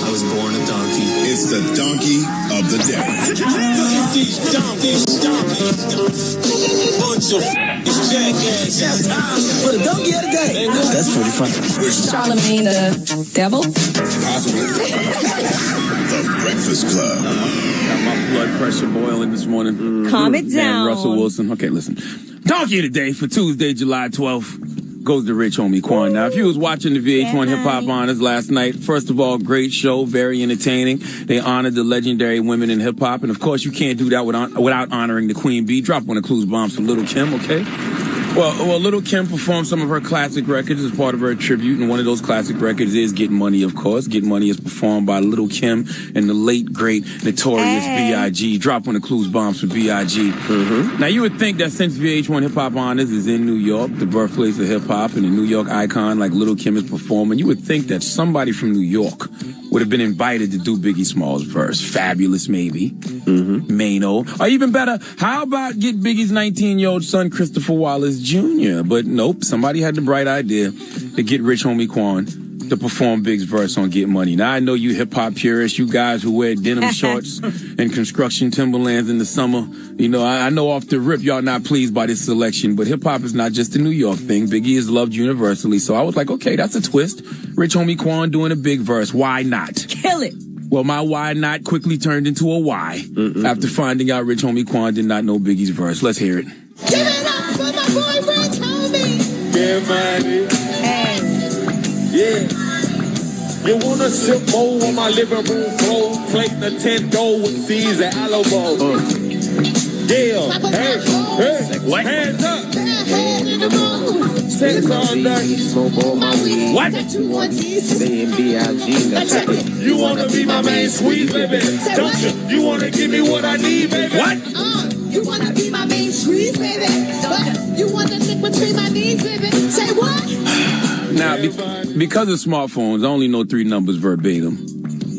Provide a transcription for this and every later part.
I was born a donkey. It's the donkey of the day. Bunch of jackass. For the donkey of the day. That's pretty funny. Charlemagne the devil? Possibly. The Breakfast Club. Got my blood pressure boiling this morning. Calm it down. And Russell Wilson. Okay, listen. Donkey of the day for Tuesday, July 12th. Goes to Rich Homie Quan. Now, if you was watching the VH1 Hip Hop Honors last night, first of all, great show, very entertaining. They honored the legendary women in hip hop, and of course, you can't do that without honoring the Queen Bee. Drop one of Clues bombs for Little Kim, okay? Well, Little Kim performed some of her classic records as part of her tribute, and one of those classic records is Get Money, of course. Get Money is performed by Little Kim and the late, great, notorious B.I.G. Drop one of Clues bombs for B.I.G. Now, you would think that since VH1 Hip Hop Honors is in New York, the birthplace of hip hop, and a New York icon like Little Kim is performing, you would think that somebody from New York would have been invited to do Biggie Smalls' verse. Fabulous, maybe. Mano. Or even better, how about get Biggie's 19-year-old son, Christopher Wallace Jr.? But nope, somebody had the bright idea to get Rich Homie Quan to perform Big's verse on Get Money. Now, I know you hip-hop purists, you guys who wear denim shorts and construction Timberlands in the summer. You know, I know off the rip y'all not pleased by this selection, but hip-hop is not just a New York thing. Biggie is loved universally. So I was like, okay, that's a twist. Rich Homie Quan doing a big verse. Why not? Kill it. Well, my why not quickly turned into a why after finding out Rich Homie Quan did not know Biggie's verse. Let's hear it. Give it up for my boy Rich Homie. Get money. Hey. Yeah. You wanna sip more on my living room floor? Plate Nintendo with C's and Alamo. Yeah. Hey. What? Hands up. Head in the moon. Sex all night. Smoke all my weed. What? Saying B.I.G. You wanna be my main squeeze, baby? Don't you? You wanna give me what I need, baby? What? You wanna be my main squeeze, baby? You wanna lick between my knees, baby? Say what? Now, because of smartphones, I only know 3 numbers verbatim.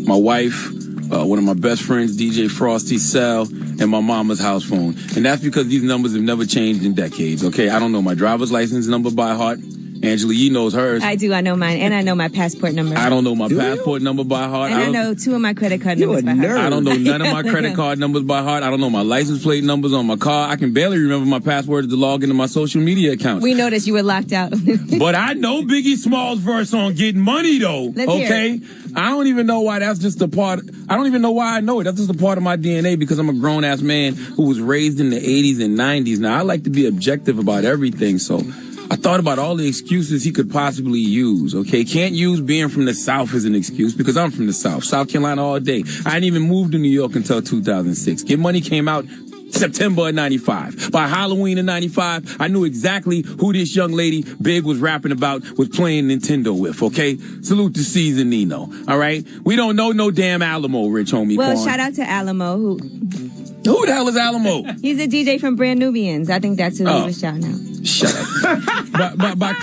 My wife, one of my best friends, DJ Frosty, Sal, and my mama's house phone. And that's because these numbers have never changed in decades, okay? I don't know my driver's license number by heart. Angela Yee knows hers. I do. I know mine. And I know my passport number. I don't know my passport number by heart. And I know 2 of my credit card numbers by heart. I don't know none of my credit card numbers by heart. I don't know my license plate numbers on my car. I can barely remember my password to log into my social media accounts. We noticed you were locked out. But I know Biggie Smalls' verse on Getting Money, though. Let's hear okay? it. I don't even know why that's just a part. I don't even know why I know it. That's just a part of my DNA because I'm a grown-ass man who was raised in the 80s and 90s. Now, I like to be objective about everything, so I thought about all the excuses he could possibly use, okay? Can't use being from the South as an excuse because I'm from the South. South Carolina all day. I didn't even move to New York until 2006. Get Money came out September of 95. By Halloween of 95, I knew exactly who this young lady Big was rapping about, was playing Nintendo with, okay? Salute to C's and Nino, all right? We don't know no damn Alamo, Rich Homie Well, Quan. shout out to Alamo. Who the hell is Alamo? He's a DJ from Brand Nubians. I think that's who he was shouting out. Shut up. by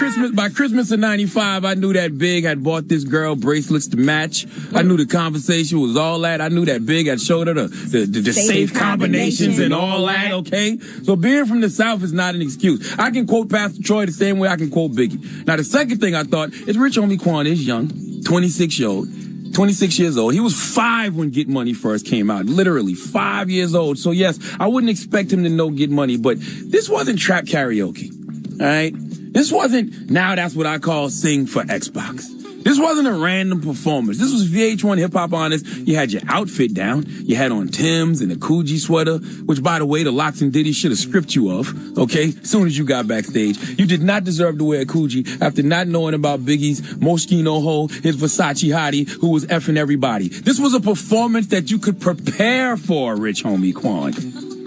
Christmas of 95, I knew that Big had bought this girl bracelets to match. I knew the conversation was all that. I knew that Big had showed her the safe combinations and all that, okay? So being from the South is not an excuse. I can quote Pastor Troy the same way I can quote Biggie. Now, the second thing I thought is Rich Homie Quan is young, 26 years old. He was 5 when Get Money first came out. Literally 5 years old. So yes, I wouldn't expect him to know Get Money, but this wasn't trap karaoke. All right? This wasn't, now that's what I call sing for Xbox. This wasn't a random performance. This was VH1 Hip Hop Honors. You had your outfit down. You had on Tim's and a Coogee sweater, which, by the way, the Locks and Diddy should have stripped you of, okay, as soon as you got backstage. You did not deserve to wear a Coogee after not knowing about Biggie's Moschino hole, his Versace hottie, who was effing everybody. This was a performance that you could prepare for, Rich Homie Quan.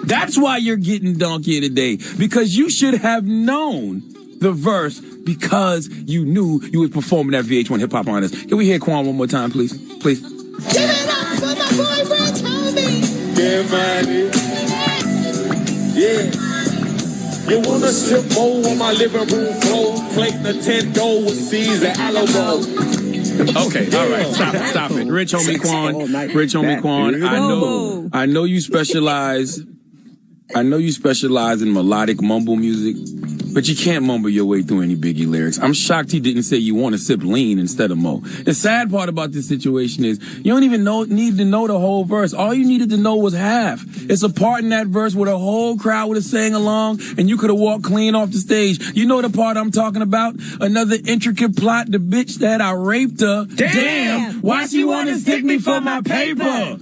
That's why you're getting Donkey today, because you should have known the verse because you knew you was performing at VH1 Hip Hop Honors. Can we hear Quan one more time, please? Please. Give it up for my boy Rich Homie. Get money. Yeah. You wanna sip more on my living room floor? Plate Nintendo with C's and Alamo. Okay, all right, stop it. Rich Homie Quan, I know you specialize in melodic mumble music. But you can't mumble your way through any Biggie lyrics. I'm shocked he didn't say you want to sip lean instead of Mo. The sad part about this situation is you don't even need to know the whole verse. All you needed to know was half. It's a part in that verse where the whole crowd would have sang along and you could have walked clean off the stage. You know the part I'm talking about? Another intricate plot, the bitch that I raped her. Damn! Why she want to stick me for my paper?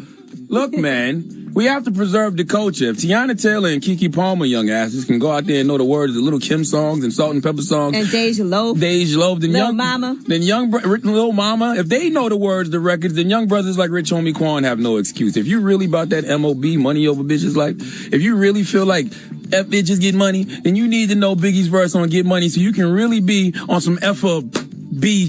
Look, man. We have to preserve the culture. If Tiana Taylor and Keke Palmer young asses can go out there and know the words of Little Kim songs and Salt and Pepper songs. And Deja Loaf. Then Lil Mama. Then Lil Mama. If they know the words of the records, then young brothers like Rich Homie Quan have no excuse. If you really about that MOB, money over bitches life, if you really feel like F bitches get money, then you need to know Biggie's verse on Get Money so you can really be on some F.B.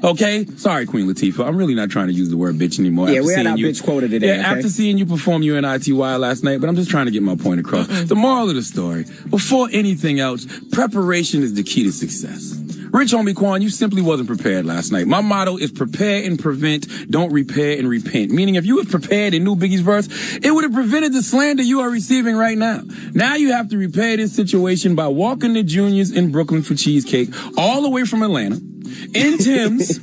Okay? Sorry, Queen Latifah. I'm really not trying to use the word bitch anymore. Yeah, we had our bitch quota today. Yeah, okay? After seeing you perform UNITY last night, but I'm just trying to get my point across. The moral of the story, before anything else, preparation is the key to success. Rich Homie Quan, you simply wasn't prepared last night. My motto is prepare and prevent, don't repair and repent. Meaning if you was prepared and knew Biggie's verse, it would have prevented the slander you are receiving right now. Now you have to repair this situation by walking to Junior's in Brooklyn for cheesecake all the way from Atlanta. In Tim's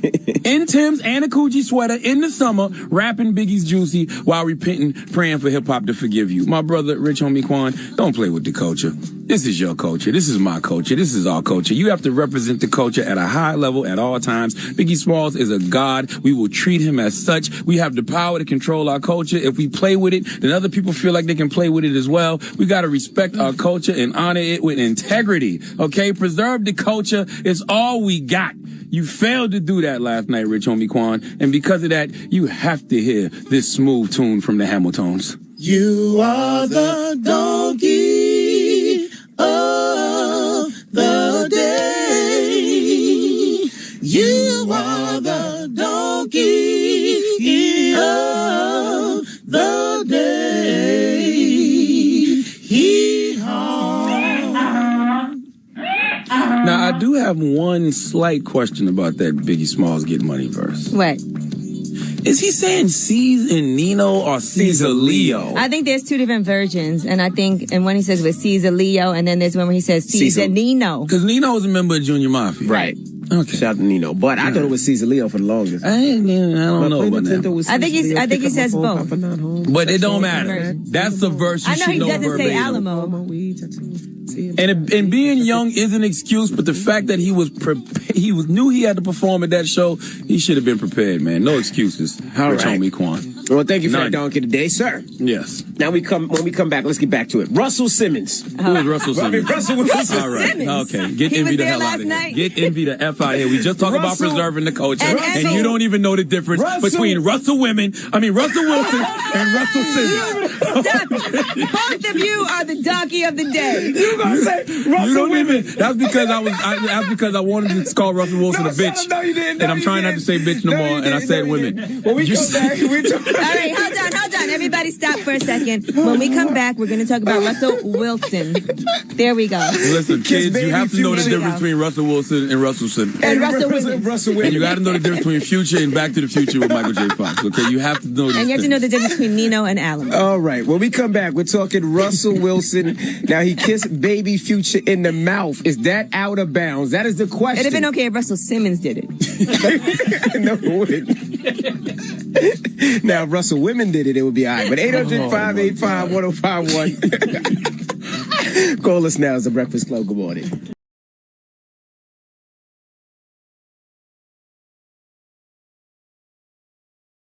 and a Coogee sweater in the summer, rapping Biggie's Juicy while repenting, praying for hip-hop to forgive you. My brother, Rich Homie Quan, don't play with the culture. This is your culture. This is my culture. This is our culture. You have to represent the culture at a high level at all times. Biggie Smalls is a god. We will treat him as such. We have the power to control our culture. If we play with it, then other people feel like they can play with it as well. We got to respect our culture and honor it with integrity. Okay? Preserve the culture. It's all we got. You failed to do that last night, Rich Homie Quan. And because of that, you have to hear this smooth tune from the Hamiltons. You are the donkey of the day. You are the donkey of the day. Now, I do have one slight question about that Biggie Smalls Get Money verse. What? Is he saying C's and Nino or Caesar Leo? I think there's two different versions. And I think, and one he says with Caesar Leo, and then there's one where he says Caesar Nino. Because Nino was a member of Junior Mafia. Right. Okay. Shout out to Nino. But I thought it was Caesar Leo for the longest. I don't know about that. I think he says both. But it don't matter. That's a verse you I know should he know doesn't say verbatim. Alamo. And being young is an excuse, but the fact that he knew he had to perform at that show, he should have been prepared, man. No excuses. All Rich right. Homie Quan. Well, thank you for that donkey today, sir. Yes. Now when we come back, let's get back to it. Russell Simmons. Who is Russell Simmons? Russell All right. Simmons. Okay. Get He Envy was the there hell out last of night. here. Get Envy the F out of here. We just talk about Russell- preserving the culture. And And you don't even know the difference between Russell Wilson and Russell Simmons. Stop. Both of you are the donkey of the day. You gonna say Russell You don't Wilson? even. That's because I wanted to call Russell Wilson a bitch. No, you didn't. And I'm trying not to say bitch no more. And I said women. When we You come back, we talk. All right, hold on. Everybody stop for a second. When we come back, we're going to talk about Russell Wilson. There we go. Listen, kids, you have to know the difference between Russell Wilson and Russell Simmons. And Russell Wilson. And you got to know the difference between Future and Back to the Future with Michael J. Fox. Okay, you have to know. And you have to know the difference between Nino and Alamo. All right. When we come back, we're talking Russell Wilson. Now, he kissed baby Future in the mouth. Is that out of bounds? That is the question. It'd have been okay if Russell Simmons did it. No, it wouldn't. Now, if Russell Women did it, it would be all right. But 800-585-1051. Call us now. It's the Breakfast Club. Good morning.